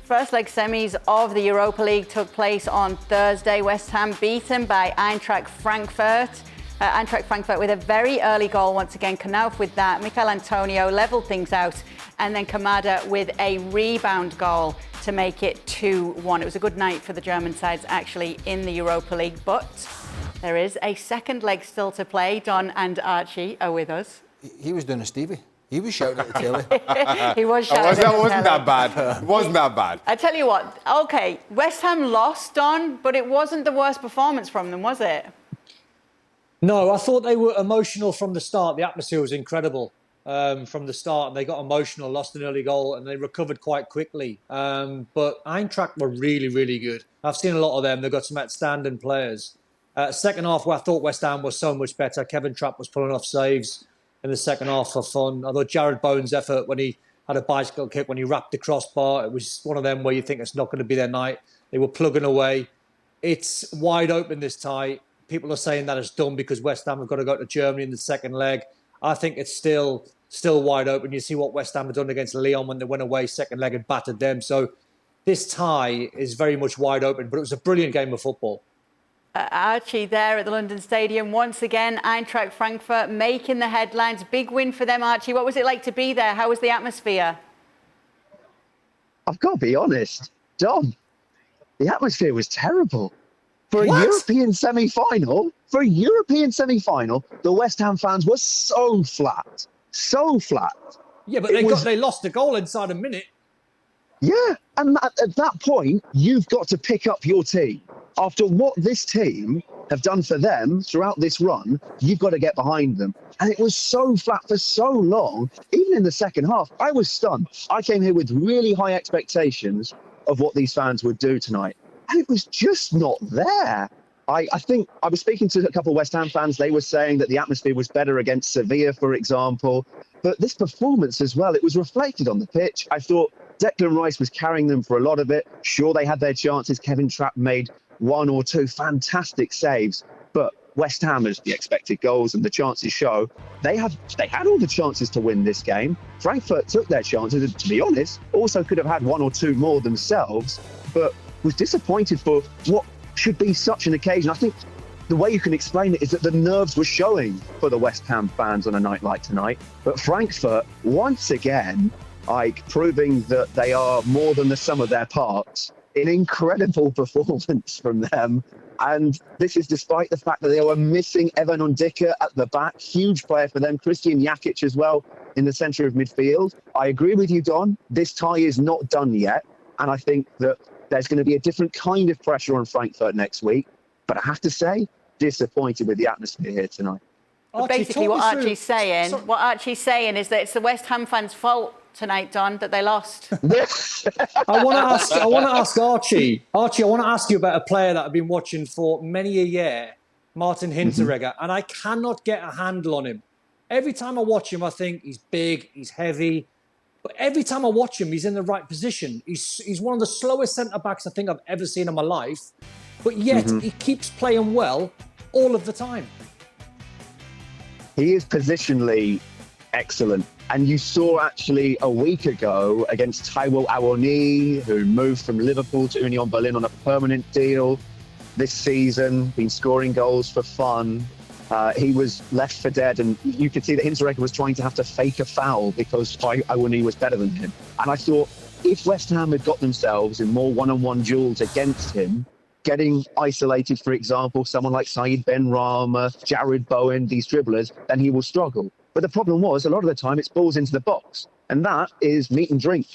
First leg semis of the Europa League took place on Thursday. West Ham beaten by Eintracht Frankfurt. Eintracht Frankfurt with a very early goal once again. Knauf with that. Michail Antonio levelled things out. And then Kamada with a rebound goal to make it 2-1. It was a good night for the German sides actually in the Europa League. But there is a second leg still to play. Don and Archie are with us. He was doing a Stevie. He was shouting at the telly. He was shouting at the telly. Wasn't that bad. It wasn't that bad. I tell you what, OK, West Ham lost, Don, but it wasn't the worst performance from them, was it? No, I thought they were emotional from the start. The atmosphere was incredible from the start. And they got emotional, lost an early goal, and they recovered quite quickly. But Eintracht were really, really good. I've seen a lot of them. They've got some outstanding players. Second half, where I thought West Ham was so much better. Kevin Trapp was pulling off saves in the second half for fun. I thought Jared Bowen's effort when he had a bicycle kick, when he wrapped the crossbar, it was one of them where you think it's not going to be their night. They were plugging away. It's wide open this tie. People are saying that it's done because West Ham have got to go to Germany in the second leg. I think it's still wide open. You see what West Ham have done against Lyon when they went away second leg and battered them. So this tie is very much wide open, but it was a brilliant game of football. Archie there at the London Stadium. Once again, Eintracht Frankfurt making the headlines. Big win for them, Archie. What was it like to be there? How was the atmosphere? I've got to be honest, Don, the atmosphere was terrible. For a European semi-final, the West Ham fans were so flat. So flat. Yeah, but they lost the goal inside a minute. Yeah, and at that point, you've got to pick up your team. After what this team have done for them throughout this run, you've got to get behind them. And it was so flat for so long, even in the second half. I was stunned. I came here with really high expectations of what these fans would do tonight. And it was just not there. I think I was speaking to a couple of West Ham fans. They were saying that the atmosphere was better against Sevilla, for example. But this performance as well, it was reflected on the pitch. I thought Declan Rice was carrying them for a lot of it. Sure, they had their chances. Kevin Trapp made one or two fantastic saves. But West Ham, as the expected goals and the chances show, they had all the chances to win this game. Frankfurt took their chances, and to be honest, also could have had one or two more themselves, but was disappointed for what should be such an occasion. I think the way you can explain it is that the nerves were showing for the West Ham fans on a night like tonight. But Frankfurt, once again, proving that they are more than the sum of their parts. An incredible performance from them. And this is despite the fact that they were missing Evan Undika at the back. Huge player for them. Christian Jakic as well in the centre of midfield. I agree with you, Don. This tie is not done yet. And I think that there's going to be a different kind of pressure on Frankfurt next week. But I have to say, disappointed with the atmosphere here tonight. But basically what Archie's saying is that it's the West Ham fans' fault tonight, Don, that they lost. I want to ask Archie. Archie, I want to ask you about a player that I've been watching for many a year, Martin Hinteregger, and I cannot get a handle on him. Every time I watch him, I think he's big, he's heavy, but every time I watch him, he's in the right position. He's one of the slowest centre-backs I think I've ever seen in my life, but yet he keeps playing well all of the time. He is positionally excellent. And you saw actually a week ago against Taiwo Awoniyi, who moved from Liverpool to Union Berlin on a permanent deal this season, been scoring goals for fun. He was left for dead, and you could see that Hinteregger was trying to have to fake a foul because Awoniyi was better than him. And I thought, if West Ham had got themselves in more one-on-one duels against him, getting isolated, for example, someone like Said Benrahma, Jared Bowen, these dribblers, then he will struggle. But the problem was, a lot of the time, it's balls into the box. And that is meat and drink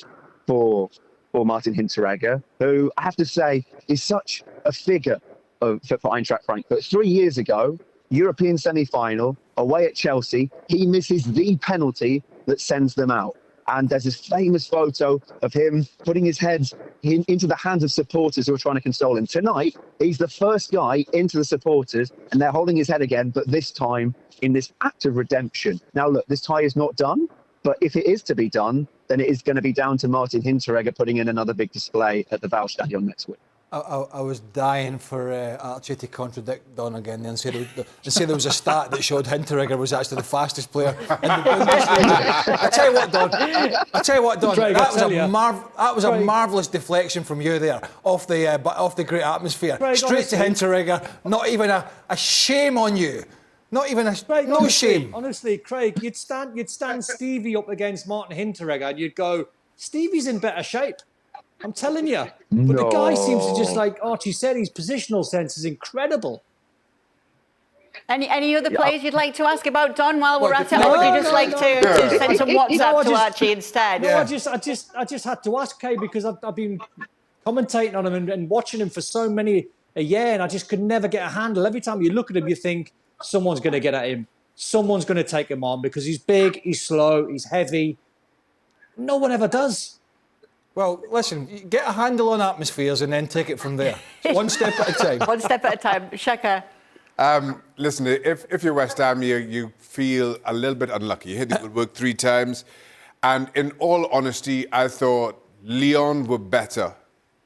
for Martin Hinteregger, who, I have to say, is such a figure for Eintracht Frankfurt. 3 years ago, European semi-final, away at Chelsea, he misses the penalty that sends them out. And there's this famous photo of him putting his head into the hands of supporters who are trying to console him. Tonight, he's the first guy into the supporters, and they're holding his head again, but this time in this act of redemption. Now, look, this tie is not done, but if it is to be done, then it is going to be down to Martin Hinteregger putting in another big display at the Waldstadion next week. I was dying for Archie to contradict Don again and say there was a stat that showed Hinteregger was actually the fastest player in the Bundesliga. I tell you what, Don. Craig, that was a marvellous deflection from you there off the great atmosphere. Craig, straight to Hinteregger. Not even a shame on you. Not even a Craig, no shame. Honestly, Craig, you'd stand Stevie up against Martin Hinteregger and you'd go, Stevie's in better shape. I'm telling you. But the guy seems to just, like Archie said, his positional sense is incredible. Any other players you'd like to ask about, Don, while we're at it? Or would you just like to send some WhatsApp to Archie instead? No, I just had to ask, Kay, because I've been commentating on him and watching him for so many a year, and I just could never get a handle. Every time you look at him, you think someone's going to get at him. Someone's going to take him on because he's big, he's slow, he's heavy. No one ever does. Well, listen, get a handle on atmospheres and then take it from there. One step at a time. One step at a time. Shaka. Listen, if you're West Ham, you feel a little bit unlucky. You hit the woodwork 3 times. And in all honesty, I thought Lyon were better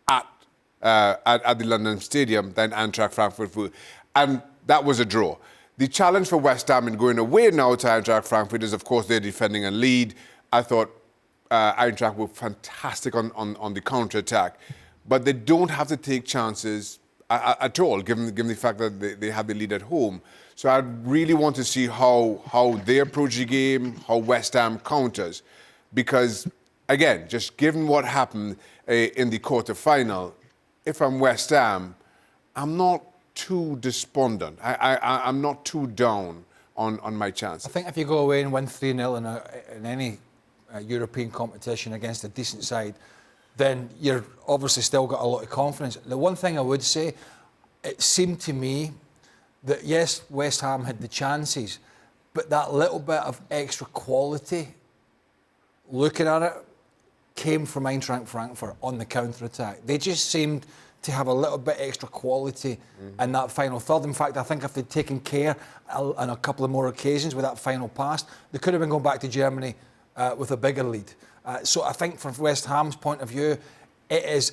at the London Stadium than Eintracht Frankfurt were. And that was a draw. The challenge for West Ham in going away now to Eintracht Frankfurt is, of course, they're defending a lead. I thought Eintracht were fantastic on the counter-attack. But they don't have to take chances at all, given the fact that they have the lead at home. So I really want to see how they approach the game, how West Ham counters. Because, again, just given what happened in the quarter-final, if I'm West Ham, I'm not too despondent. I'm not too down on my chances. I think if you go away and win 3-0 in any European competition against a decent side, then you're obviously still got a lot of confidence. The one thing I would say, it seemed to me that, yes, West Ham had the chances, but that little bit of extra quality, looking at it, came from Eintracht Frankfurt on the counter-attack. They just seemed to have a little bit extra quality in that final third. In fact, I think if they'd taken care on a couple of more occasions with that final pass, they could have been going back to Germany with a bigger lead. So I think from West Ham's point of view, it is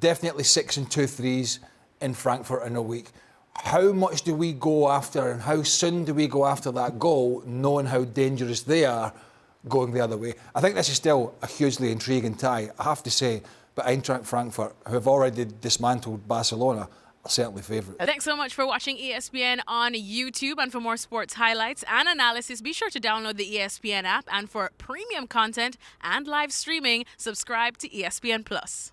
definitely 6 and 2 threes in Frankfurt in a week. How much do we go after and how soon do we go after that goal, knowing how dangerous they are going the other way? I think this is still a hugely intriguing tie, I have to say, but Eintracht Frankfurt, who have already dismantled Barcelona, are certainly favourites. Thanks so much for watching ESPN on YouTube, and for more sports highlights and analysis, be sure to download the ESPN app, and for premium content and live streaming, subscribe to ESPN Plus.